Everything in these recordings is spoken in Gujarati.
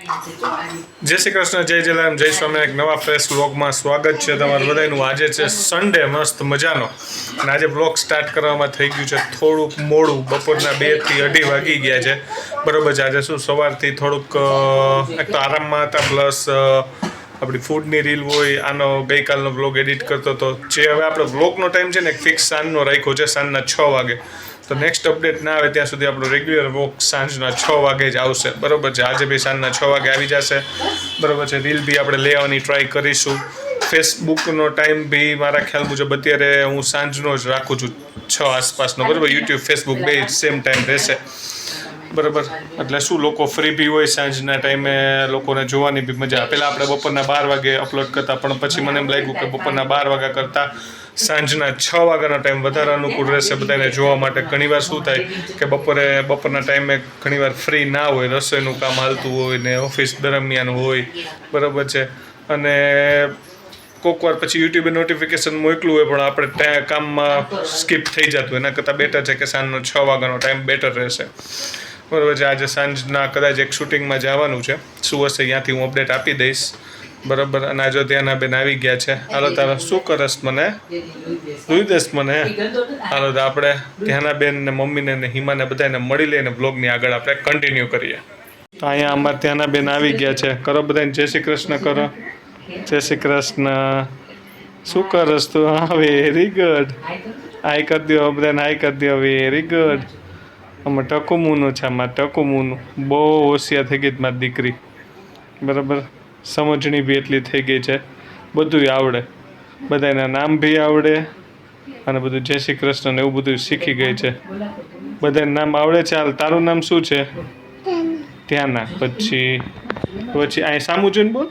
જય શ્રી કૃષ્ણ, જય જલારામ, જય સ્વામી. એક નવા ફ્રેશ વ્લોગમાં સ્વાગત છે તમારું બધાનું. આજે છે સન્ડે મસ્ત મજાનો, અને આજે વ્લોગ સ્ટાર્ટ કરવામાં થઈ ગયું છે થોડુંક મોડું. બપોરના 2 થી 2:30 વાગી ગયા છે, બરાબર છે. આજે શું સવારથી થોડુંક એક તો આરામમાં હતા, પ્લસ આપણી ફૂડની રીલ હોય, આનો ગઈકાલનો વ્લોગ એડિટ કરતો હતો. જે હવે આપણો વ્લોગનો ટાઈમ છે ને એક ફિક્સ સાંજનો રાખ્યો છે, સાંજના 6 વાગે. તો નેક્સ્ટ અપડેટ ના આવે ત્યાં સુધી આપણો રેગ્યુલર વોક સાંજના 6 વાગે જ આવશે, બરાબર છે. આજે બી સાંજના 6 વાગે આવી જશે, બરાબર છે. રીલ બી આપણે લેવાની ટ્રાય કરીશું. ફેસબુકનો ટાઈમ બી મારા ખ્યાલ મુજબ અત્યારે હું સાંજનો જ રાખું છું, 6 આસપાસનો, બરાબર. યુટ્યુબ ફેસબુક બે સેમ ટાઈમ રહેશે, બરાબર. એટલે શું લોકો ફ્રી બી હોય સાંજના ટાઈમે, લોકોને જોવાની બી મજા. પહેલાં આપણે બપોરના 12 વાગે અપલોડ કરતા, પણ પછી મને એમ લાગ્યું કે બપોરના 12 વાગ્યા કરતાં સાંજના 6 વાગ્યાનો ટાઈમ વધારે અનુકૂળ રહેશે બધાને જોવા માટે. ઘણીવાર શું થાય કે બપોરના ટાઈમે ઘણીવાર ફ્રી ના હોય, રસોઈનું કામ હાલતું હોય ને ઓફિસ દરમિયાન હોય, બરાબર છે. અને કોઈક વાર પછી યુટ્યુબે નોટિફિકેશન મોકલું હોય પણ આપણે ત્યાં કામમાં સ્કીપ થઈ જતું હોય. એના કરતાં બેટર છે કે સાંજનો 6 વાગ્યાનો ટાઈમ બેટર રહેશે, બરાબર છે. આજે સાંજના કદાચ એક શૂટિંગમાં જવાનું છે, શું હશે ત્યાંથી હું અપડેટ આપી દઈશ, બરાબર. અને આ જો ત્યાંના બેન આવી ગયા છે. હાલો તારે શું કરસ? મને જોઈ દઈશ મને. હાલો તો આપણે ત્યાંના બેન ને મમ્મીને ને હિમાને બધાને મળી લઈને બ્લોગની આગળ આપણે કન્ટિન્યુ કરીએ. તો અહીંયા અમારે ત્યાંના બેન આવી ગયા છે. કરો બધાને જય શ્રી કૃષ્ણ કરો. જય શ્રી કૃષ્ણ. શું કરસ તું? હા, વેરી ગુડ. આઈ કરી દો બધાને, આઈ કરી દો. Very good. આમાં ટકુમુનું છે, આમાં ટકુમુનું. બહુ હોશિયાર થઈ ગઈ મારી દીકરી, બરાબર. સમજણી બી એટલી થઈ ગઈ છે, બધું આવડે, બધાના નામ બી આવડે, અને બધું જય શ્રી કૃષ્ણ ને એવું બધું શીખી ગઈ છે. બધાના નામ આવડે છે. હાલ તારું નામ શું છે? ધ્યાના. પછી અહીંયા સામું જોઈને બોલ.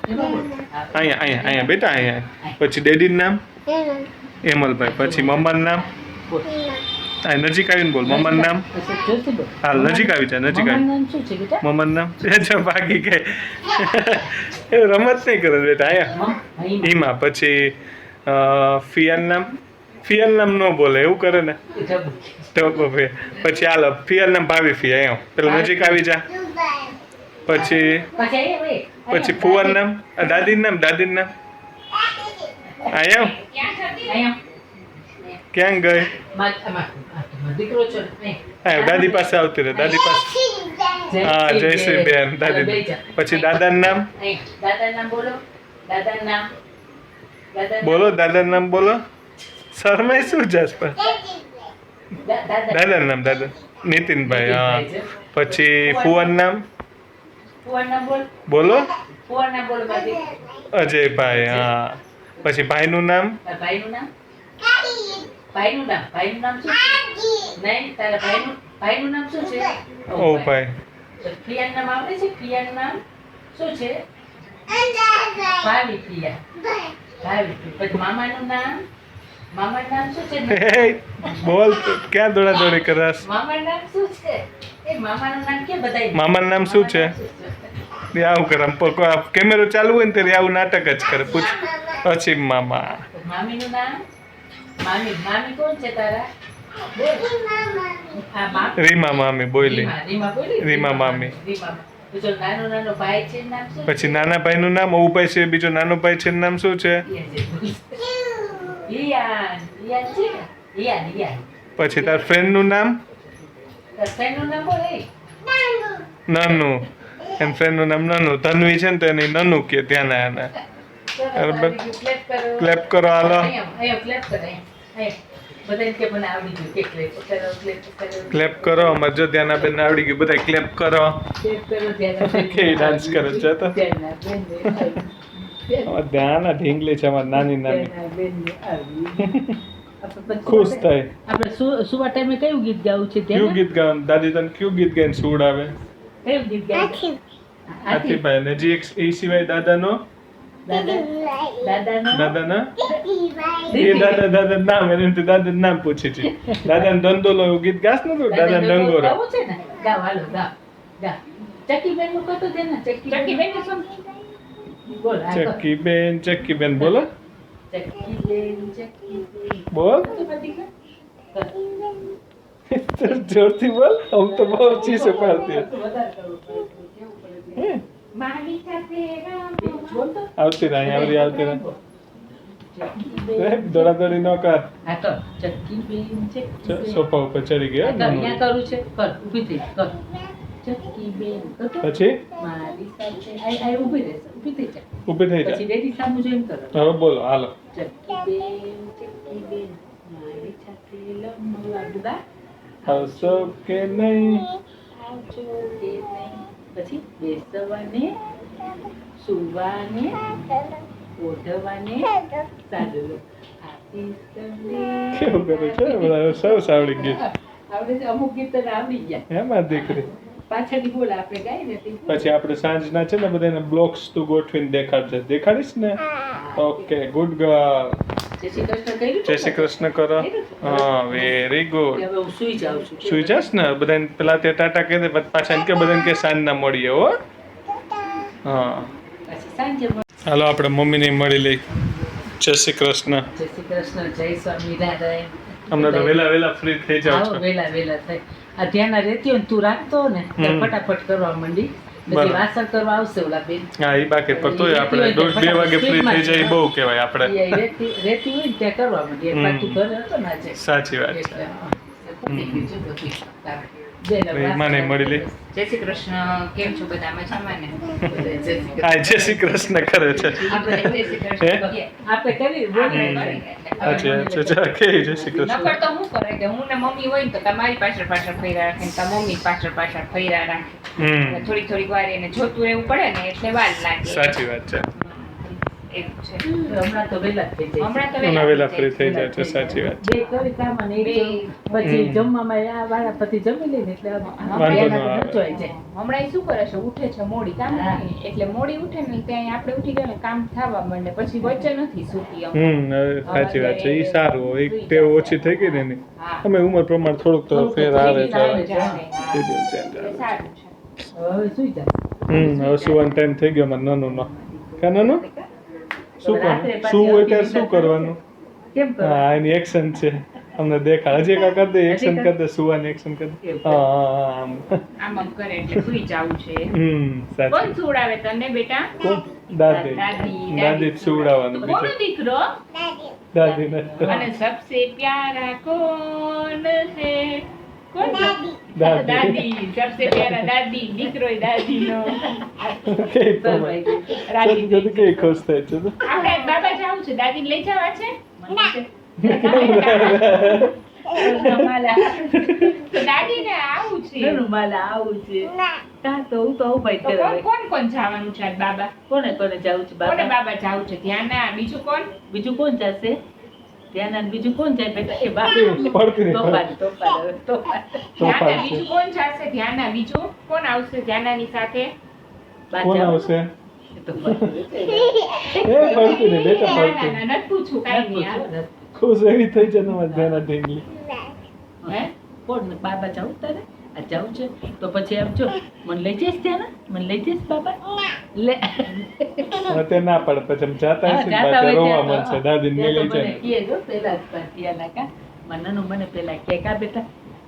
અહીંયા બેટા, અહીંયા. પછી ડેડીનું નામ હેમલભાઈ. પછી મમ્માનું નામ નજીક આવીને બોલ. મમ્માનું નામ હાલ નજીક આવી જાય, નજીક આવી. મમ્માનું નામ ભાગી ગઈ. એવું રમત નહીં કરે બેટા. અહીંયા હિમા. પછી ફિયાનું નામ ન બોલે, એવું કરે ને. પછી હાલો ફિયાનું નામ ભાવી ફિયા. અહીંયા પેલા નજીક આવી જા. પછી ફુવાનું નામ, દાદીનું નામ અહીંયા. ક્યાં ગઈ? દાદી પાસે આવતી રહે, દાદી પાસે. હા, જયશ્રી બેન દાદી. પછી દાદાનું નામ બોલો, દાદાનું નામ બોલો. શરમાઈ શું જશ પર? દાદાનું નામ નીતિનભાઈ. હા. પછી ફુવાનું નામ બોલો. અજયભાઈ. હા. પછી ભાઈનું નામ ઓ ભાઈ. બોલ, ક્યાં દોડાદોડી કરસ? મામાનું નામ શું છે? આવું કરે, કેમેરો ચાલુ હોય ને ત્યારે આવું નાટક જ કરે. પૂછ. પછી મામા. રીમા મામી બોલી. રીમા મામી. પછી નાના ભાઈનું નામ ઓભાઈ છે, બીજો નાનો ભાઈ છે, નામ શું છે? પછી તાર ફ્રેન્ડનું નામ? નાનું. એમ ફ્રેન્ડનું નામ નાનું. તન્વી છે ને તો એને નાનું કે ત્યાં ના. બરાબર. ક્લેપ કરો. હાલો ક્લેપ કરો. અમારે જો ત્યાંના બેન આવડી ગયું. બધા ક્લેપ કરો. કેવી ડાન્સ કરે છે તો. ધ્યાન ઢીંગલી છે અમારી નાની. ખુશ થાય. આપણે સુવા ટાઈમે કયું ગીત ગાવું છે? કયું ગીત ગાવાનું? દાદી તને કયું ગીત ગાઈને સુવડાવે? કયું ગીત ગાવું? હાથીભાઈ. ને જે એ સિવાય દાદાનો દાદા નામ, એને દાદા નામ પૂછે છે. દાદા ને ધંધોલો એવું ગીત ગાસ ને તું? દાદા ને ડંગોરો. ચક્કી બેન બોલો. બોલ. જોરથી બોલ. આમ તો બહુ ચીસો પાડતી. મારી સાથે રમો. આવતી રહે અહીંયા આવતી રહે દોડાદોડી ન કર હા તો ચક્કી બેન સોફા ઉપર ચડી ગયા અહીંયા કરું છે કર ઊભી થઈ કર ચક્કી બેન કર પછી મારી સાથે આઈ ઊભી રહે ઊભી થઈ જા ઊભી થઈ પછી જા રેડી સામું જોઈને કરો હવે બોલો હાલો ચક્કી બેન મારી સાથે રમવા બધા આવશો કે નહીં આવજો કે નહીં પછી બેસવાને સુવાને ઓઢવાને સાદું આપીશ તમને કેવું કરે છે બધા સૌ આવડી ગયું આવડે છે અમુક ગીત તો આવડી ગયા એમાં દીકરી પાછળની બોલ આપણે ગાઈ ને તે પછી આપણે સાંજના છે ને બધાને બ્લોક્સ તું ગોઠવીને દેખાડજે દેખાડીશ ને ઓકે ગુડ ગર્લ જય શ્રી કૃષ્ણ કહ્યું જય શ્રી કૃષ્ણ કરો હા વેરી ગુડ હવે હું સુઈ જાઉં છું સુઈ જાસ ને બધાને પેલા તે ટાટા કહી દે પછી પાછા એમ કે બધાને કે સાંજના મળીએ હો હા પછી સાંજે હાલો આપણે મમ્મીને મળી લઈ જય શ્રી કૃષ્ણ જય શ્રી કૃષ્ણ જય સ્વામિનારાયણ અમને તો વેલા ફ્રી થઈ જાવ આવો છો વેલા થઈ આ ધ્યાન રહેતી હોય ને તું રાખતો ને એટલે ફટાફટ કરવા માંડી પછી બરાબર. વાસણ કરવા આવશે ઓલા બેન હા એ બાકી પર તોય આપણે 1:30-2 વાગે ફ્રી થઈ જાય એ બહુ કહેવાય આપણે એ રહેતી હોય ને ત્યાં કરવા માંડી એક વાર તું ઘરે હતો ને આજે સાચી વાત છે એટલે હા, પતી ગયું છે બધું. જય એટલે ઈમાને મળી લે જય શ્રી કૃષ્ણ. કેમ છો બધા મજામાં ને? હા જય શ્રી કૃષ્ણ કરે છે આપણે જય શ્રી કૃષ્ણ કહીએ. આપણે કરી બોલીએ આપણે અચ્છા અચ્છા કે જય શ્રી કૃષ્ણ નકર તો શું કરે કે હું ને મમ્મી હોય ને તો તમારી પાછળ ફર્યા રાખે ને તાર મમ્મી પાછળ ફર્યા રાખે. એટલે થોડીક વાર એને જોતું રહેવું પડે ને એટલે વાર લાગે. સાચી વાત છે એવું છે. હમણાં તો વહેલા જ થઈ જાય હમણાં તો હમણાં વેલા ફ્રી થઈ જાય છે સાચી વાત બે કરી કામમાં ને એક પછી જમવામાં આ વાળા પછી જમી લઈને એટલે વાંધો ન આવે. નચવાઈ જાય હમણાં ઈ શું કરે છે ઉઠે છે મોડી કામ નથી. એટલે મોડી ઉઠે ને ત્યાં આપણે ઉઠી ગયા ને કામ થવા માંડે પછી વચ્ચે નથી સૂતી અમે. હવે સાચી વાત છે એ સારું એક ટેવ ઓછી થઈ ગઈ ને એની હા. અમે ઉંમર પ્રમાણે થોડુંક તો ફેર આવે છે આવે. જાણે. Schedule change એટલે આવે. સારું છે. હવે સુઈ જાય હવે સુવાનો ટાઈમ થઈ ગયો મારે નાનું નો કા નાનું શું કરવાનું શું હોય ત્યારે શું કરવાનું કેમ કરો હા એની એક્શન છે અમને દેખાડ હજી કાકા કરી દે એક્શન કરી દે સુવાની એક્શન કરી દે હા આમ આમ કરે એટલે સુઈ જાવું છે. સાચી કોણ સુવડાવે તને બેટા? કોણ દાદી દાદી. દાદી જ સુવડાવવાનું કોનો બીજું દીકરો? દાદી ને અને સબસે પ્યારા કોણ હે? કોણ? દાદી. દાદી. સબસે પ્યારા દાદી. દીકરો ય દાદીનો. કે તમે રાજી જલ્દી કે ખુશ થાય છે તો આપણે બાબા જાવું છે. દાદીને લઈ જવા છે? તો દાદીને આવું છે. મારે આવું છે કાં તો હું તો ઉપાય તો કરે કોણ જવાનું છે આજ બાબા? કોને કોને જાવું છે કોને બાબા બાબા જાવું છે? ધ્યાના. બીજું કોણ? બીજું કોણ જશે ત્યાં બીજું કોણ જાય બેટા એ બા પડતી નહીં. તોફાન ધ્યાના. તોફાન છે. બીજું કોણ જશે? ધ્યાના. બીજું કોણ આવશે ધ્યાનાની સાથે? કોણ આવશે તોફાન એ પડતી નહીં બેટા ના, પડતી ના, ના, નથી પૂછવું કાંઈ નહીં. હા. ખુશ એવી થઈ છે ને મારે ધ્યાન ઢીંગલી હે? કોણ બાબા જાવું તારે આ જાવું છે તો પછી આમ જો મને લઈ જઈશ ત્યાં મને લઈ જઈશ બાબા લે અત્યારે ના પડે પછી આમ જાતા હશે ને જાતા બાકી હોય રોવા ત્યાં મળશે દાદીને ત્યાં તો મેલી છે મને કહે જો પેલા જ ત્યાંના કા મનાનું મને પેલા કે કા બેટા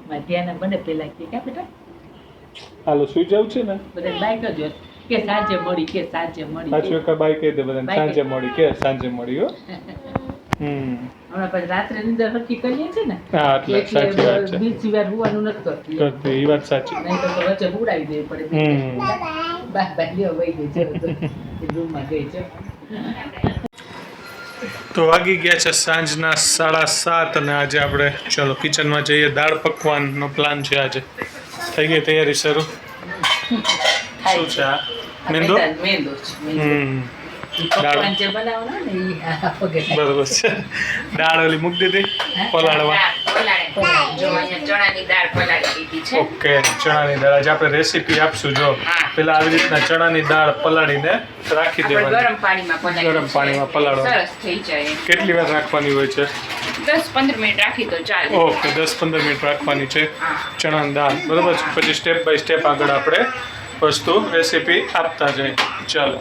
મારા ત્યાંના મને પેલા કે કા બેટા હાલો સુઈ જાવ છે ને બધા બાઈક જ હોય કે સાંજે મળી કે સાંજે મળી પાછું એક બાઈ કહી દે બધાને બાઈ સાંજે મળી કે સાંજે મળી હો હમણાં પછી રાત્રે નીંદર હરખી કરીએ છે ને હા એટલે સાચી વાત છે બીજ સિવાય હોવાનું નથી કરતી કરતી એ વાત સાચી નહીં તો વચ્ચે ઉડાવી દેવી પડે બાય લ્યો વહી ગઈ છે રૂમમાં ગઈ છે તો વાગી ગયા છે સાંજના 7:30 અને આજે આપણે ચલો કિચનમાં જઈએ દાળ પકવાનનો પ્લાન છે આજે થઈ ગઈ તૈયારી શરૂ શું છે આ મેંદો મેંદો છે પકવાન જે બનાવવાના ને ઈ આ પગે થાય. બરોબર છે દાળ ઓલી મૂકી દીધી પલાળવા દાળ પલાળે. જો અહીંયા ચણાની દાળ પલાળી દીધી છે. ઓકે ચણાની દાળ આજે આપણે રેસીપી આપશું જો હા. પેલા આવી રીતના ચણાની દાળ પલાળીને રાખી આપણે દેવાની ગરમ પાણીમાં પલાળી ગરમ પાણીમાં પલાળવા. સરસ થઈ જાય. કેટલી વાર રાખવાની હોય છે 10-15 મિનિટ રાખી તો ચાલે. ઓકે 10-15 મિનિટ રાખવાની છે હા. ચણાની દાળ બરોબર છે પછી સ્ટેપ બાય સ્ટેપ આગળ આપણે વસ્તુ રેસીપી આપતા જઈએ ચાલો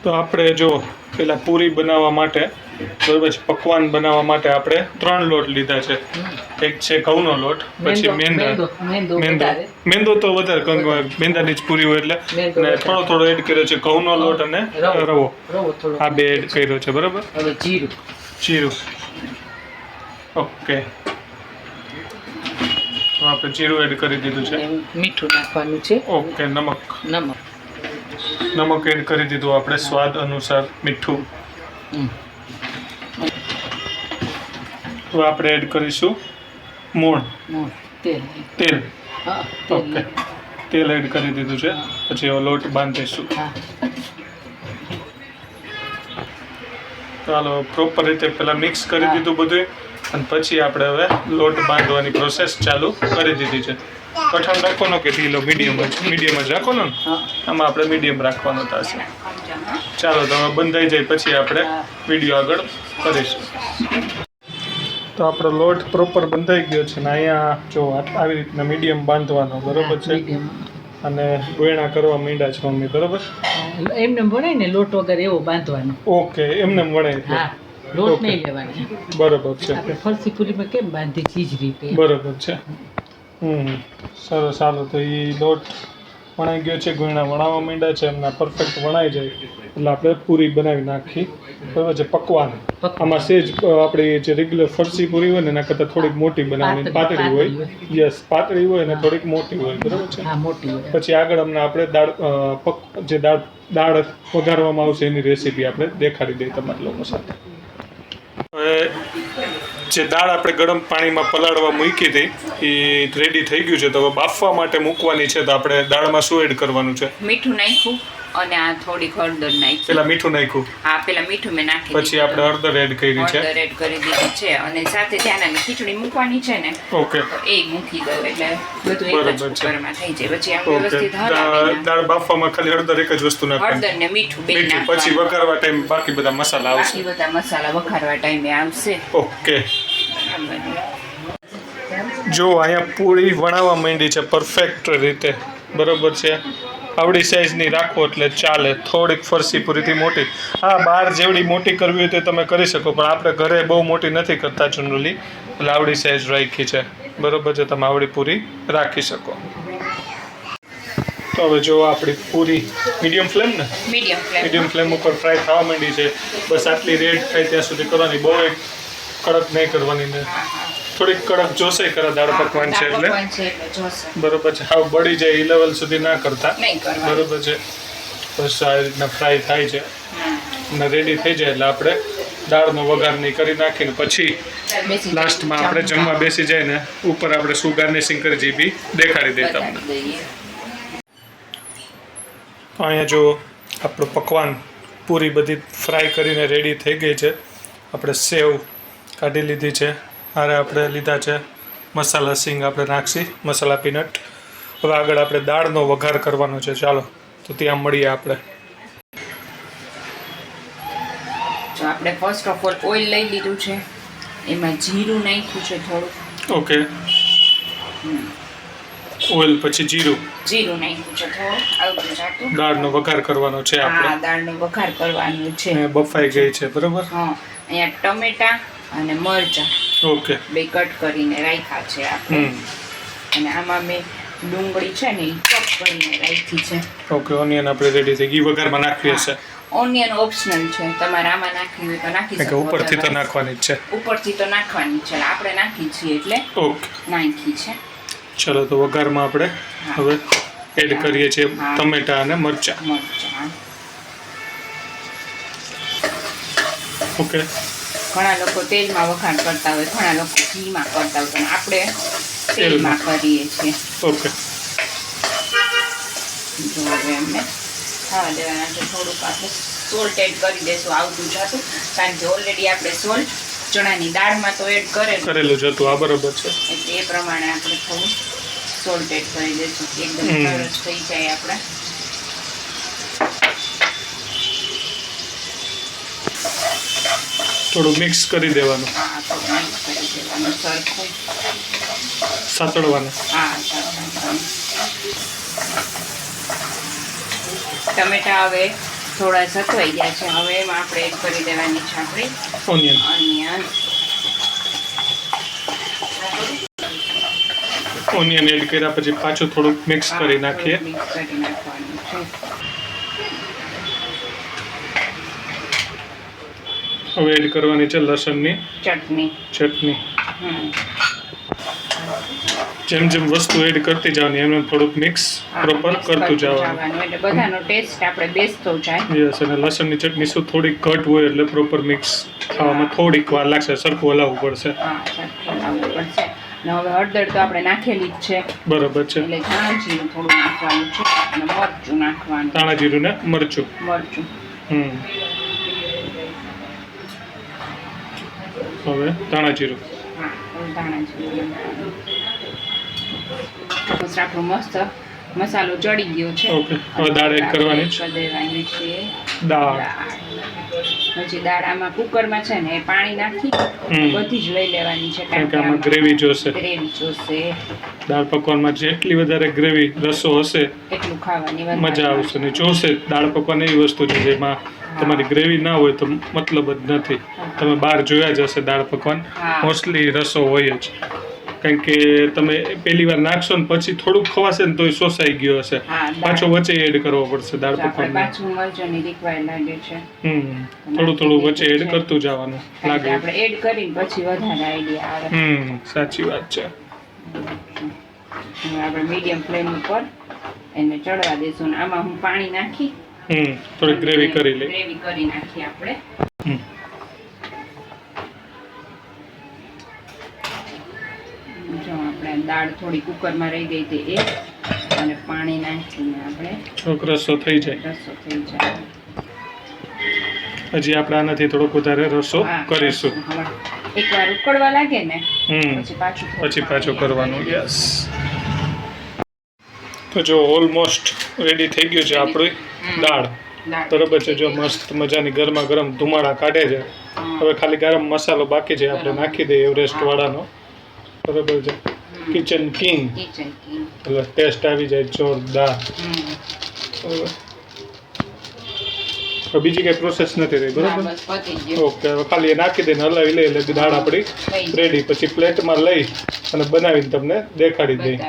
તો આપણે જો પેલા પૂરી બનાવવા માટે બરોબર છે. પકવાન બનાવવા માટે આપણે 3 લોટ લીધા છે. એક છે ઘઉંનો લોટ, પછી મેંદો મેંદો વધારે. મેંદો તો વધારે કારણ કે મેંદાની જ પૂરી હોય એટલે મેંદો અને વધારે. થોડો એડ કર્યો છે ઘઉંનો લોટ અને રવો. રવો થોડો. આ બે એડ કર્યો છે બરાબર. હવે જીરું. જીરું ઓકે, તો આપણે જીરું એડ કરી દીધું છે. અને મીઠું નાખવાનું છે. ઓકે, નમક નમક. એડ કરી દીધું આપણે સ્વાદ અનુસાર મીઠું. હમ. તો આપણે એડ કરીશું મોણ તેલ. તેલ. હા, ઓકે, તેલ. તેલ એડ કરી દીધું છે. પછી એવો લોટ બાંધીશું. હા. ચાલો પ્રોપર રીતે પહેલાં મિક્સ કરી દીધું બધું અને પછી આપણે હવે લોટ બાંધવાની પ્રોસેસ ચાલુ કરી દીધી છે. કઠણ રાખવાનો કે ઢીલો? મીડિયમ જ રાખવાનો ને? હા. આમાં આપણે મીડિયમ રાખવાનો થશે. ચાલો તો હવે બંધાઈ જાય પછી આપણે વિડીયો આગળ કરીશું. તો આપણો લોટ પ્રોપર બંધાઈ ગયો છે ને અહીંયા જો આવી રીતના મીડિયમ બાંધવાનો બરોબર છે. મીડિયમ. અને ગોયણા કરવા માંડ્યા છે મમ્મી બરોબર. એમને વણાય ને લોટ વગર એવો બાંધવાનો. ઓકે, એમને વણાય હા, લોટ ઓકે. નહીં લેવાનો. બરોબર છે. આપણે ફરસી પૂરીમાં કેમ બાંધી ચીજ રીતે. બરોબર છે. સરસ. ચાલો તો એ લોટ વણાઈ ગયો છે, ગોયણા વણાવવા માંડ્યા છે. એમના પરફેક્ટ વણાઈ જાય એટલે આપણે પૂરી બનાવી નાખી બરોબર છે. પકવાન આમાં સેજ આપણી જે રેગ્યુલર ફરસી પૂરી હોય ને એના કરતાં થોડીક મોટી બનાવવાની, પાતળી હોય. યસ, પાતળી હોય અને થોડીક મોટી હોય બરોબર છે. હા, મોટી હોય. પછી આગળ અમને આપણે દાળ વઘારવામાં આવશે એની રેસીપી આપણે દેખાડી દઈએ તમારા લોકો સાથે. હવે જે દાળ આપણે ગરમ પાણીમાં પલાળવા મૂકી હતી એ રેડી થઈ ગયું છે. તો હવે બાફવા માટે મૂકવાની છે. તો આપણે દાળમાં શું એડ કરવાનું છે? મીઠું નાખ્યું અને આ થોડીક હળદર નાખી. પેલા મીઠું નાખ્યું, હા, પેલા મીઠું મેં નાખી પછી આપણે હળદર એડ કરી છે. હળદર એડ કરી દીધી છે અને સાથે ત્યાંની ખીચડી મૂકવાની છે ને ઓકે, તો એ મૂકી દઉં એટલે બધું એક જ બરાબર છે. કુકરમાં થઈ જાય. પછી આમ ઓકે. વ્યવસ્થિત હલાવીને દાળ બાફવામાં ખાલી હળદર એક જ વસ્તુ નાખવાની, હળદર ને મીઠું બે મીઠું. પછી નાખવાનું. વઘારવા ટાઈમ બાકી બધા મસાલા આવશે. બાકી બધા મસાલા વઘારવા ટાઈમે આવશે. ઓકે, જો અહીંયા પૂરી વણાવવા માંડી છે પરફેક્ટ રીતે બરોબર છે. આવડી સાઈઝની રાખો એટલે ચાલે. થોડીક ફરસી પૂરીથી મોટી, હા, બહાર જેવડી મોટી કરવી હોય તો તમે કરી શકો, પણ આપણે ઘરે બહુ મોટી નથી કરતા જનરલી, એટલે આવડી સાઈઝ રાખી છે બરોબર છે. તમે આવડી પૂરી રાખી શકો. તો હવે જો આપણી પૂરી મીડિયમ ફ્લેમ ને મીડિયમ ફ્લેમ ઉપર ફ્રાય થવા માંડી છે. બસ આટલી રેડ થાય ત્યાં સુધી કરવાની, બહુ એક કડક નહીં કરવાની ને થોડીક કડક જોશે કરે દાળ પકવાન છે એટલે બરોબર છે. હાવ બળી જાય એ લેવલ સુધી ના કરતા બરોબર છે. બસ આ રીતના ફ્રાય થાય છે અને રેડી થઈ જાય એટલે આપણે દાળનો વઘાર નહીં કરી નાખીને પછી લાસ્ટમાં આપણે જમવા બેસી જાય ને ઉપર આપણે શું ગાર્નિશિંગ કરી છે એ બી દેખાડી દઈએ તમને. તો અહીંયા જો આપણું પકવાન પૂરી બધી ફ્રાય કરીને રેડી થઈ ગઈ છે. આપણે સેવ કાઢી લીધી છે. હારે આપણે લીધા છે મસાલા સિંગ, આપણે નાખશી મસાલા પીનટ. હવે આગળ આપણે દાળનો વઘાર કરવાનો છે. ચાલો તો ત્યાં મળીએ આપણે. જો આપણે ફર્સ્ટ ઓફ ઓલ ઓઇલ લઈ લીધું છે, એમાં જીરું નાખ્યું છે થોડું. ઓકે, ઓઇલ પછી જીરું નાખ્યું છે થોડું આવતું જાતું. દાળનો વઘાર કરવાનો છે હા, આપણે. દાળનો વઘાર કરવાનું છે. ને બફાઈ ગઈ છે બરોબર. હા, અહીંયા ટમેટા અને મરચાં ઓકે, બે કટ કરીને રાખ્યા છે આપણે. અને આમાં મેં ડુંગળી છે ને એ ચોપ કરીને રાખી છે. ઓકે, ઓનિયન આપણે રેડી થઈ ગઈ. વઘારમાં નાખવી હશે ઓનિયન ઓપ્શનલ છે, તમારે આમાં નાખવી હોય તો નાખી કે શકો. ઉપરથી તો નાખવાની જ છે? ઉપરથી તો નાખવાની છે, આપણે નાખી છીએ એટલે ઓકે, નાખી છે. ચલો તો વઘારમાં આપણે હવે એડ કરીએ છીએ ટમેટા અને મરચાં. ઓકે, ઘણા લોકો તેલમાં વઘાર કરતા હોય, ઘણા લોકો ઘીમાં કરતા હોય, પણ આપણે તેલમાં કરીએ છીએ. ઓકે, જો હવે એમને ખાવા દેવાના છે. થોડુંક આપણે સોલ્ટ એડ કરી દઈશું આવતું જાતું, કારણ કે ઓલરેડી આપણે સોલ્ટ ચણાની દાળમાં તો એડ કરેલું જ હતું. આ બરોબર છે. એટલે એ પ્રમાણે આપણે થોડું સોલ્ટ એડ કરી દઈશું, એકદમ સરસ થઈ જાય આપણે. થોડું મિક્સ કરી દેવાનું. હા, થોડું મિક્સ કરી દેવાનું સરખું. સાતળવાનું. હા, ટમેટા હવે થોડા સતવાઈ ગયા છે. હવે એમાં આપણે એડ કરી દેવાની છે આપણી ઓનિયન ઓનિયન એડ કર્યા પછી પાછું થોડુંક મિક્સ કરી નાખીએ. મિક્સ કરી નાખવાનું છે. હવે એડ કરવાની છે લસણની ચટણી. જેમ જેમ વસ્તુ એડ કરતી જવાની એમ એમ થોડુંક મિક્સ પ્રોપર કરતું જવાનું એટલે બધાનો ટેસ્ટ આપણે બેસતો જાય. યસ, અને લસણની ચટણી શું થોડીક ઘટ હોય એટલે પ્રોપર મિક્સ ખાવામાં થોડીક વાર લાગશે, સરખું હલાવવું પડશે. હા, સરખું હલાવવું પડશે. ને હવે હળદર તો આપણે નાખેલી જ છે. બરોબર છે. એટલે ધાણા જીરું થોડું નાખવાનું છે અને મરચું નાખવાનું. ધાણા જીરું ને મરચું. હવે ધાણા જીરું. આપણો મસ્ત મસાલો ચડી ગયો છે. ઓકે, હવે દાળ એડ કરવાની છે. દાળ પછી દાળ આમાં કુકરમાં છે ને એ પાણી નાખી બધી જ લઈ લેવાની છે, કારણ કે આમાં ગ્રેવી જોશે. દાળ પકવાનમાં જેટલી વધારે ગ્રેવી રસો હશે એટલું ખાવાની મજા આવશે. ને જોશે દાળ પકવાન એવી વસ્તુ છે જેમાં તમારી ગ્રેવી ના હોય તો મતલબ જ નથી. તમે બહાર જોયા જ હશે દાળ પકવાન મોસ્ટલી રસો હોય જ, કારણ કે તમે પહેલી વાર નાખશો ને પછી થોડુંક ખવાશે ને તો શોષાઈ ગયો હશે, પાછો વચ્ચે એડ કરવો પડશે દાળ પકવાનમાં. થોડું વચ્ચે એડ કરતું જવાનું લાગે. આપણે એડ કરીને પછી વધારે આઈડિયા આવે. સાચી વાત છે. આપણે મીડિયમ ફ્લેમ ઉપર એને ચડવા દેશું ને આમાં હું પાણી નાખી થોડી ગ્રેવી કરી નાખી આપણે. જો આપણે દાળ થોડી કુકરમાં રહી ગઈ હતી એ, અને પાણી નાખીને આપણે રસો થઈ જાય. હજી આપણે આનાથી થોડોક વધારે રસો કરીશું. એકવાર ઉકળવા લાગે ને પછી પાછું કરવાનું. યસ. તો જો ઓલમોસ્ટ રેડી થઈ ગયું છે આપણી દાળ. બરોબર છે. જો મસ્ત મજાની ગરમા ગરમ ધુમાડા કાઢે છે. હવે ખાલી ગરમ મસાલો બાકી છે, આપણે નાખી દઈએ એવરેસ્ટ વાળાનો. બરોબર છે. કિચન કિંગ એટલે ટેસ્ટ આવી જાય જોરદાર. બીજી કઈ પ્રોસેસ નથી રહી. બરોબર. ઓકે, હવે ખાલી નાખી દઈને હલાવી લઈએ એટલે દાળ આપણી રેડી. પછી પ્લેટમાં લઈ અને બનાવીને તમને દેખાડી દઈએ.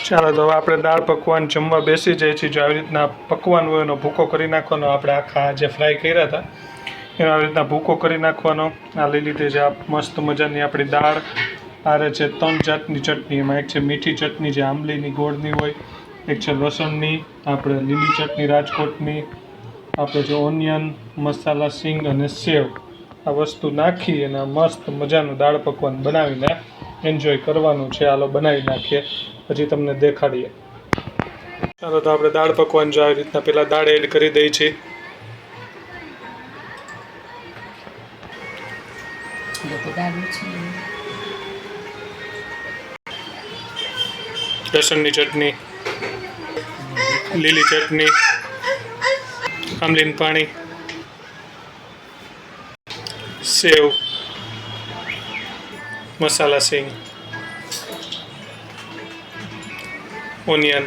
ચાલો, તો હવે આપણે દાળ પકવાન જમવા બેસી જઈએ છીએ. જો આવી રીતના પકવાન હોય એનો ભૂકો કરી નાખવાનો. આપણે આખા જે ફ્રાય કર્યા હતા એનો આવી રીતના ભૂકો કરી નાખવાનો. આ લઈ લીધી છે મસ્ત મજાની આપણી દાળ. આ છે 3 જાતની ચટણી. એમાં એક છે મીઠી ચટણી જે આંબલીની ગોળની હોય, એક છે લસણની, આપણે લીલી ચટણી રાજકોટની, આપણે જે ઓનિયન મસાલા સિંગ અને સેવ આ વસ્તુ નાખી અને મસ્ત મજાનું દાળ પકવાન બનાવીને એન્જોય કરવાનું છે. હાલો બનાવી નાખીએ પછી તમને દેખાડીએ. ચાલો, તો આપણે દાળ પકવાન જો આવી રીતના પહેલાં દાળ એડ કરી દઈએ છીએ. લસણની ચટણી, લીલી ચટણી, આંબલીનું પાણી, સેવ, મસાલા સિંગ, ઓનિયન,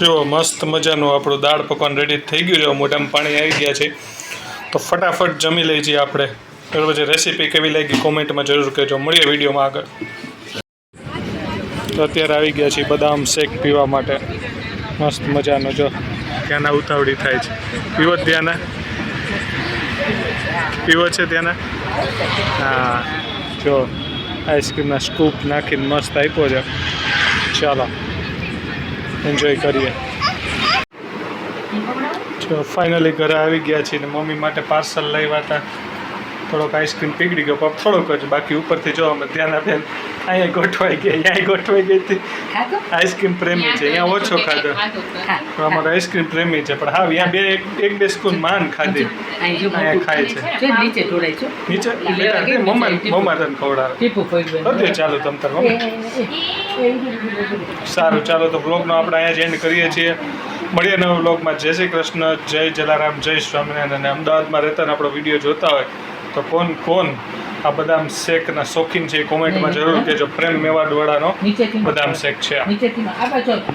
જો મસ્ત મજાનું આપણું દાળ પકવાન રેડી થઈ ગયું છે. મોઢામાં પાણી આવી ગયા છે તો ફટાફટ જમી લઈએ છીએ આપણે. બરાબર છે. રેસીપી કેવી લાગી કોમેન્ટમાં જરૂર કહેજો. મળીએ વિડીયોમાં આગળ. તો અત્યારે આવી ગયા છીએ બદામ શેક પીવા માટે. મસ્ત મજાનો જો ત્યાંના ઉતાવળી થાય છે. પીવો જ ત્યાંના? પીવો છે ત્યાંના? હા, જો આઈસ્ક્રીમના સ્કૂપ નાખીને મસ્ત આપ્યો છે. ચાલો એન્જોય કરીએ. જો ફાઇનલી ઘરે આવી ગયા છીએ ને મમ્મી માટે પાર્સલ લાવ્યા હતા. થોડોક આઈસ્ક્રીમ પીગળી ગયો પણ થોડોક જ, બાકી ઉપરથી જો અમે ત્યાં બેન અહીંયા ગોઠવાઈ ગયા, અહીંયા ગોઠવાઈ ગઈ હતી. આઈસ્ક્રીમ પ્રેમી છે, અહીંયા ઓછો ખાધો. અમારો આઈસ્ક્રીમ પ્રેમી છે પણ હા અહીંયા એક બે સ્પૂન માન ખાધી. અહીંયા ખાય છે નીચે મમ્મા તને ખવડાવે. ચાલો તમ તાર સારું. ચાલો, તો બ્લોગનો આપણે અહીંયા જ એન્ડ કરીએ છીએ. મળીએ નવા બ્લોગમાં. જય શ્રી કૃષ્ણ, જય જલારામ, જય સ્વામિનારાયણ. અને અમદાવાદમાં રહેતા આપણો વિડીયો જોતા હોય તો કોણ આ બદામ શેકના શોખીન છે એ કોમેન્ટમાં જરૂર કહેજો. પ્રેમ મેવાડવાળાનો નીચેથી બદામ શેક છે આ. નીચેથી આ બાજુ આવજો.